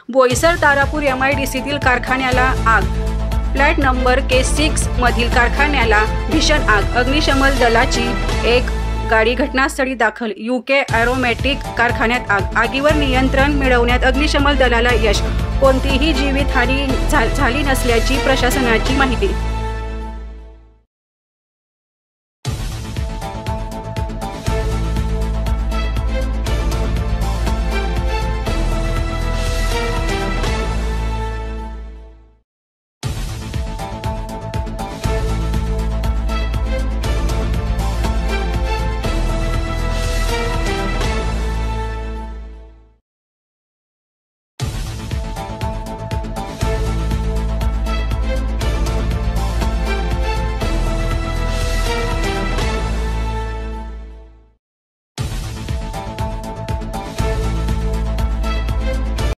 बोईसर तारापूर MIDCतील कारखान्याला आग। Flat number K6 मधील कारखान्याला भीषण आग। अग्निशमन दलाची एक गाडी घटनास्थळी दाखल। UK एरोमॅटिक कारखान्यात आग। आगीवर नियंत्रण मिळवण्यात अग्निशमन दलाला यश। कोणतीही जीवितहानी झाली नसल्याची प्रशासनाची माहिती।